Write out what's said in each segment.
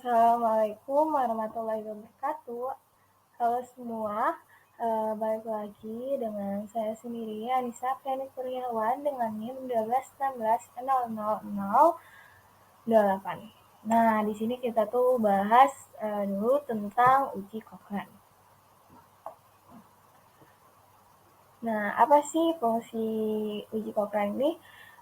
Assalamualaikum warahmatullahi wabarakatuh. Halo semua, balik lagi dengan saya sendiri Anissa Feni Kurniawan dengan NIM 121600008. Nah, di sini kita tuh bahas dulu tentang uji Cochrane. Nah, apa sih fungsi uji Cochrane ini?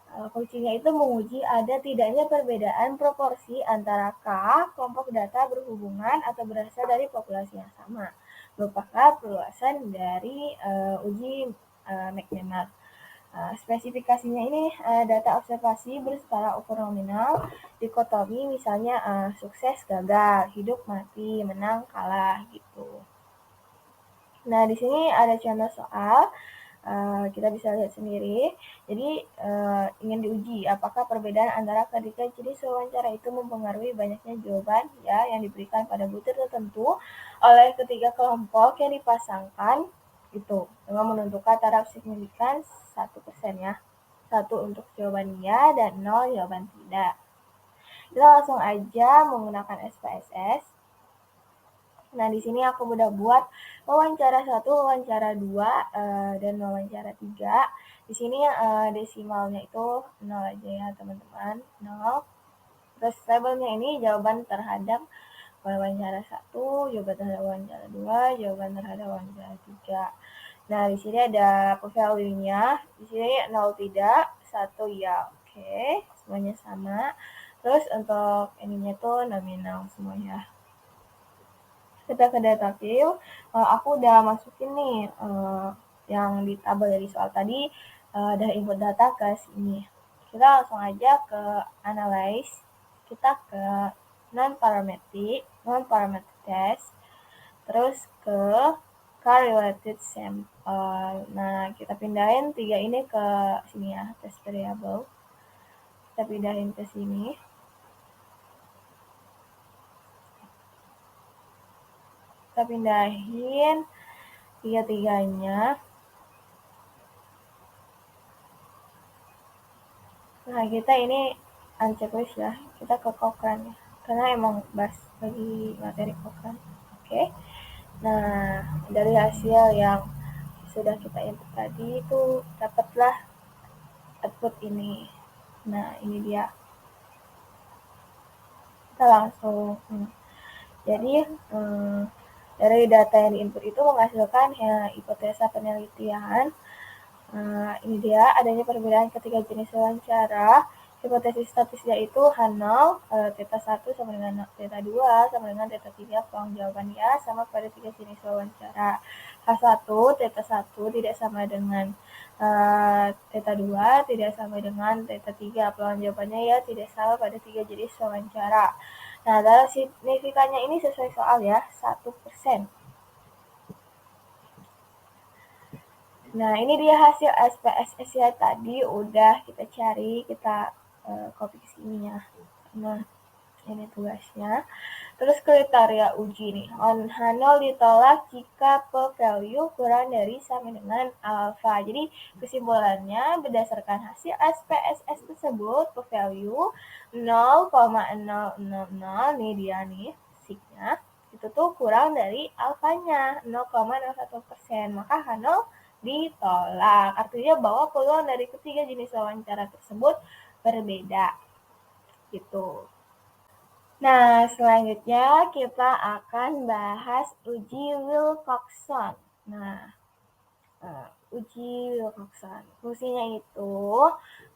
Fungsinya itu menguji ada tidaknya perbedaan proporsi antara K kelompok data berhubungan atau berasal dari populasi yang sama, merupakan perluasan dari uji McNemark. Spesifikasinya ini data observasi berskala ukur nominal, dikotomi misalnya sukses gagal, hidup mati, menang kalah gitu. Nah, di sini ada contoh soal. Kita bisa lihat sendiri. Jadi ingin diuji apakah perbedaan antara ketiga jenis wawancara itu mempengaruhi banyaknya jawaban ya yang diberikan pada butir tertentu oleh ketiga kelompok yang dipasangkan itu dengan menentukan taraf signifikan 1% ya. 1 untuk jawaban iya dan 0 jawaban tidak. Kita langsung aja menggunakan SPSS. Nah, di sini aku udah buat wawancara 1, wawancara 2, dan wawancara 3. Di sini desimalnya itu 0 aja ya, teman-teman. 0. Terus labelnya ini jawaban terhadap wawancara 1, jawaban terhadap wawancara 2, jawaban terhadap wawancara 3. Nah, di sini ada value-nya. Di sini 0 tidak, 1 ya. Oke, semuanya sama. Terus untuk ininya tuh nominal semuanya. Kita ke data view, aku udah masukin nih yang di tabel dari soal tadi, dari input data ke sini. Kita langsung aja ke analyze, kita ke non-parametric test, terus ke correlated sample. Nah, kita pindahin 3 ini ke sini ya, test variable. Kita pindahin ke sini. Kita pindahin tiga-tiganya. Nah, kita ini unchecklist ya. Kita ke Cochrane ya. Karena emang bahas bagi materi Cochrane. Oke. Nah, dari hasil yang sudah kita input tadi itu dapatlah output ini. Nah, ini dia. Kita langsung jadi dari data yang diinput itu menghasilkan ya, hipotesa penelitian. Ini dia adanya perbedaan ketiga jenis wawancara. Hipotesis statis yaitu H0, theta 1 sama dengan theta 2 sama dengan theta 3 peluang jawaban ya sama pada tiga jenis wawancara. H1, theta 1 tidak sama dengan theta 2, tidak sama dengan theta 3 peluang jawabannya ya tidak sama pada tiga jenis wawancara. Nah, dalam signifikannya ini sesuai soal ya, 1%. Nah, ini dia hasil SPSS ya, tadi udah kita cari, kita copy ke sini ya. Nah, ini tugasnya. Terus kriteria uji nih. H0 ditolak jika p-value kurang dari sama dengan alpha. Jadi kesimpulannya berdasarkan hasil SPSS tersebut p-value 0,000 nih dia nih signya. Itu tuh kurang dari alfanya 0,01%. Maka H0 ditolak. Artinya bahwa peluang dari ketiga jenis wawancara tersebut berbeda. Gitu. Nah, selanjutnya kita akan bahas uji Wilcoxon. Nah, uji Wilcoxon. Fungsinya itu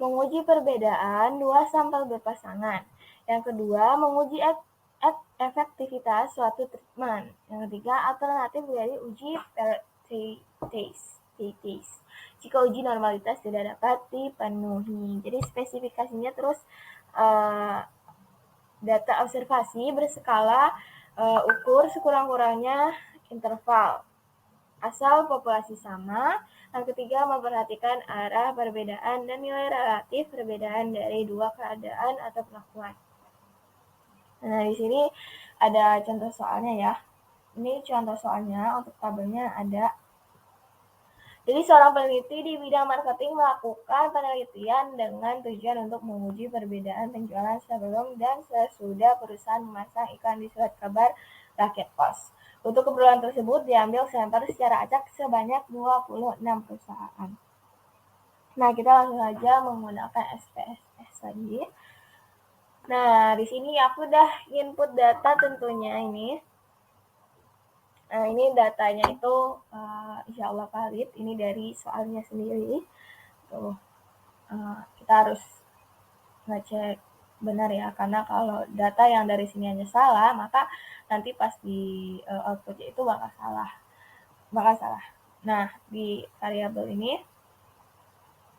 menguji perbedaan dua sampel berpasangan. Yang kedua, menguji efektivitas suatu treatment. Yang ketiga, alternatif dari uji t-test. Jika uji normalitas tidak dapat dipenuhi. Jadi spesifikasinya terus data observasi berskala ukur sekurang-kurangnya interval. Asal populasi sama. Yang ketiga, memperhatikan arah perbedaan dan nilai relatif perbedaan dari dua keadaan atau perlakuan. Nah, di sini ada contoh soalnya ya. Ini contoh soalnya, untuk tabelnya ada. Jadi seorang peneliti di bidang marketing melakukan penelitian dengan tujuan untuk menguji perbedaan penjualan sebelum dan sesudah perusahaan memasang iklan di surat kabar rakyat pos. Untuk keperluan tersebut diambil sampel secara acak sebanyak 26 perusahaan. Nah, kita langsung saja menggunakan SPSS tadi. Nah, di sini aku udah input data tentunya ini. Nah, ini datanya itu insya Allah valid. Ini dari soalnya sendiri. Tuh, kita harus ngecek benar ya, karena kalau data yang dari sini hanya salah, maka nanti pas di outputnya itu bakal salah. Nah, di variabel ini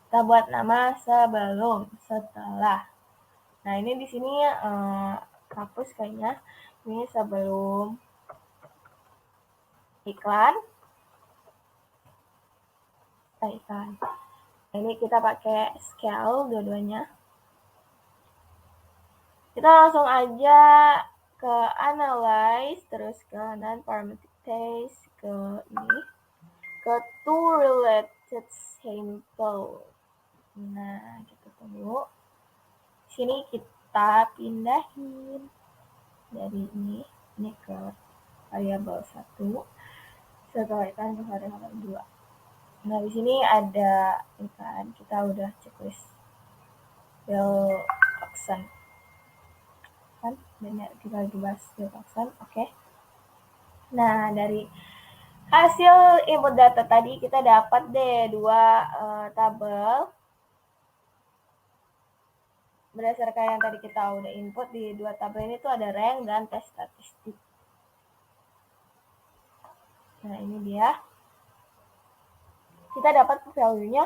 kita buat nama sebelum, setelah. Nah, ini di sini hapus kayaknya. Ini sebelum iklan. Ini kita pakai scale dua-duanya. Kita langsung aja ke analyze, terus ke non-parametric test, ke ini, ke to related sample. Nah, kita tunggu. Sini kita pindahin dari ini ke variabel 1, sesuaikan ke variabel 2. Nah, di sini ada kan kita udah checklist Bill Coxon. Kan benar, kita lagi bahas Bill Coxon. Oke. Nah, dari hasil input data tadi kita dapat deh dua tabel berdasarkan yang tadi kita udah input. Di dua tabel ini tuh ada rank dan tes statistik. Nah, ini dia. Kita dapat value-nya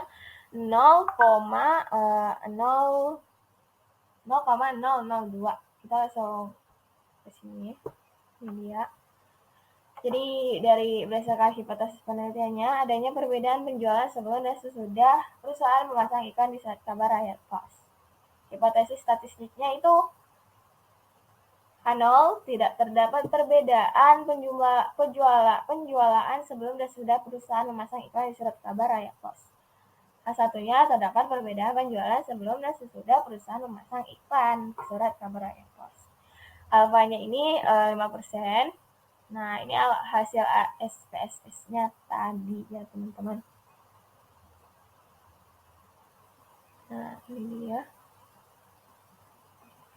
0,002. Kita langsung ke sini. Ini dia. Jadi dari berdasarkan hipotesis penelitiannya, adanya perbedaan penjualan sebelum dan sesudah perusahaan memasang iklan di surat kabar rakyat pos. Hipotesis statistiknya itu H0, tidak terdapat perbedaan penjualan sebelum dan sesudah perusahaan memasang iklan di surat kabar rakyat pos. H1-nya terdapat perbedaan penjualan sebelum dan sesudah perusahaan memasang iklan di surat kabar rakyat pos. Alfanya ini 5%. Nah, ini hasil SPSS-nya tadi ya, teman-teman. Nah, ini dia.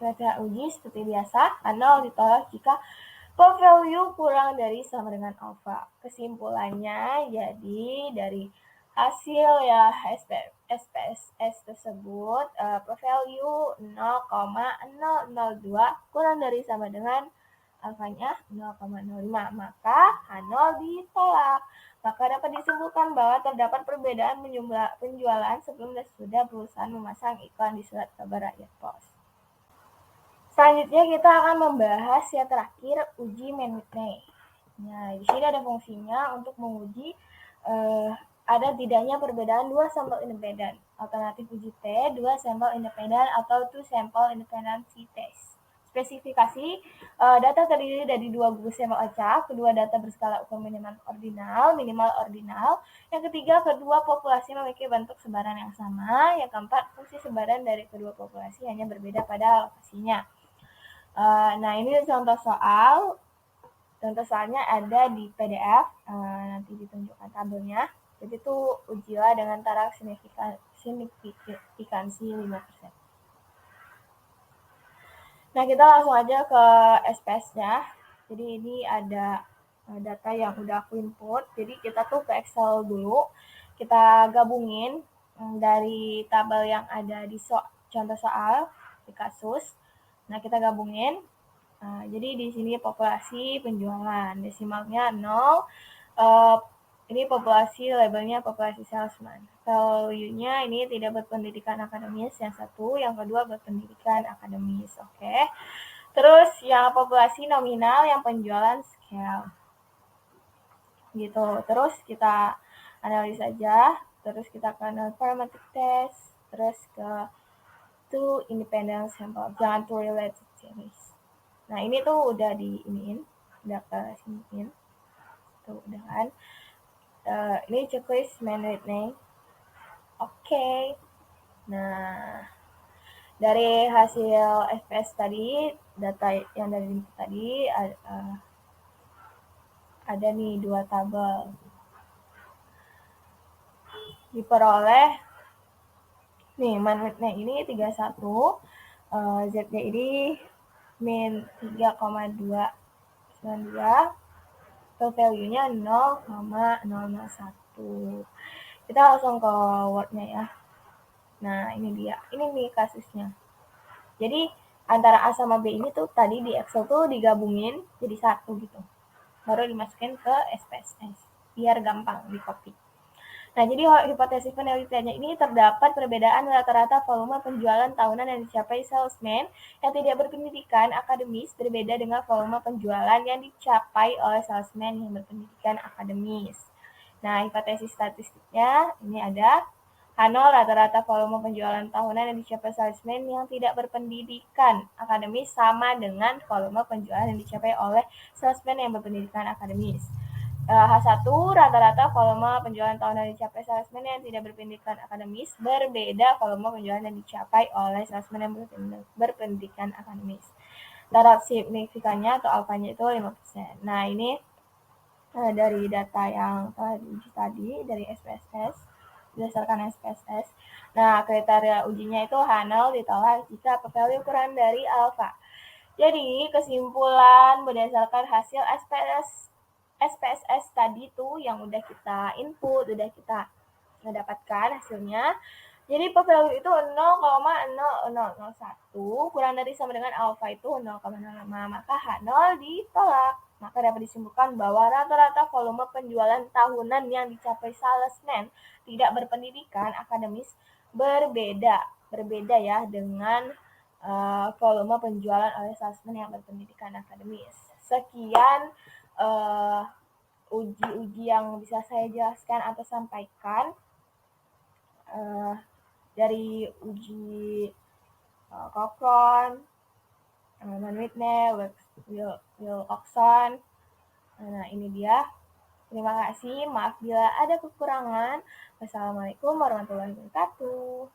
Kita uji seperti biasa. H0 ditolak jika p-value kurang dari sama dengan alfa. Kesimpulannya, jadi dari hasil ya SPSS tersebut, p-value 0,002 kurang dari sama dengan alfanya 0,05, maka H0 ditolak. Maka dapat disimpulkan bahwa terdapat perbedaan penjualan sebelum dan sesudah perusahaan memasang iklan di surat kabar rakyat pos. Selanjutnya kita akan membahas yang terakhir, uji main with May. Nah, di sini ada fungsinya untuk menguji ada tidaknya perbedaan dua sampel independen. Alternatif uji T, 2 sampel independen atau 2 sampel independency test. Spesifikasi data terdiri dari 2 gugus sampel acak, kedua data berskala ukur minimal ordinal. Yang ketiga, kedua populasi memiliki bentuk sebaran yang sama. Yang keempat, fungsi sebaran dari kedua populasi hanya berbeda pada lokasinya. Nah, ini contoh soal. Contoh soalnya ada di PDF, nanti ditunjukkan tabelnya. Jadi itu ujilah dengan taraf signifikansi 5%. Nah, kita langsung aja ke SPS-nya. Jadi ini ada data yang udah aku input. Jadi kita tuh ke Excel dulu. Kita gabungin dari tabel yang ada di contoh soal di kasus. Nah, kita gabungin. Jadi di sini populasi penjualan, desimalnya 0. Ini populasi, labelnya populasi salesman. Value-nya ini tidak berpendidikan akademis, yang satu. Yang kedua berpendidikan akademis, oke. Terus yang populasi nominal, yang penjualan scale. Gitu. Terus kita analisa aja. Terus kita ke non-parametric test. Terus ke to independent sample. Jangan to related series. Nah, ini tuh udah di iniin, udah ke siniin. Tuh, udah kan. Ini checklist main Whitney. Oke. Nah, dari hasil FPS tadi, data yang dari input tadi ada nih 2 tabel. Diperoleh nih main Whitney ini 31, ZD ini min 3,292, total value-nya 0,001. Kita langsung ke Word-nya ya. Nah, ini dia. Ini nih kasusnya. Jadi, antara A sama B ini tuh tadi di Excel tuh digabungin jadi satu gitu. Baru dimasukin ke SPSS. Biar gampang di copy. Nah, jadi hipotesis penelitiannya ini terdapat perbedaan rata-rata volume penjualan tahunan yang dicapai salesman yang tidak berpendidikan akademis berbeda dengan volume penjualan yang dicapai oleh salesman yang berpendidikan akademis. Nah, hipotesis statistiknya ini ada H0 rata-rata volume penjualan tahunan yang dicapai salesman yang tidak berpendidikan akademis sama dengan volume penjualan yang dicapai oleh salesman yang berpendidikan akademis. H1 rata-rata volume penjualan tahunan yang dicapai salesman yang tidak berpendidikan akademis berbeda volume penjualan yang dicapai oleh salesman yang berpendidikan akademis. Taraf signifikannya atau alfanya itu 5%. Nah, ini dari data yang telah diuji tadi dari SPSS, berdasarkan SPSS. Nah, kriteria ujinya itu H0 ditolak jika p-value kurang dari alfa. Jadi, kesimpulan berdasarkan hasil SPSS tadi tuh yang udah kita input, udah kita mendapatkan hasilnya. Jadi p-value itu 0,0001 kurang dari sama dengan alfa itu 0,05, maka H0 ditolak. Maka dapat disimpulkan bahwa rata-rata volume penjualan tahunan yang dicapai salesman tidak berpendidikan akademis berbeda ya dengan volume penjualan oleh salesman yang berpendidikan akademis. Sekian uji-uji yang bisa saya jelaskan atau sampaikan dari uji Cochrane, Van Whitney, Wilcoxon. Nah, ini dia. Terima kasih. Maaf bila ada kekurangan. Wassalamualaikum warahmatullahi wabarakatuh.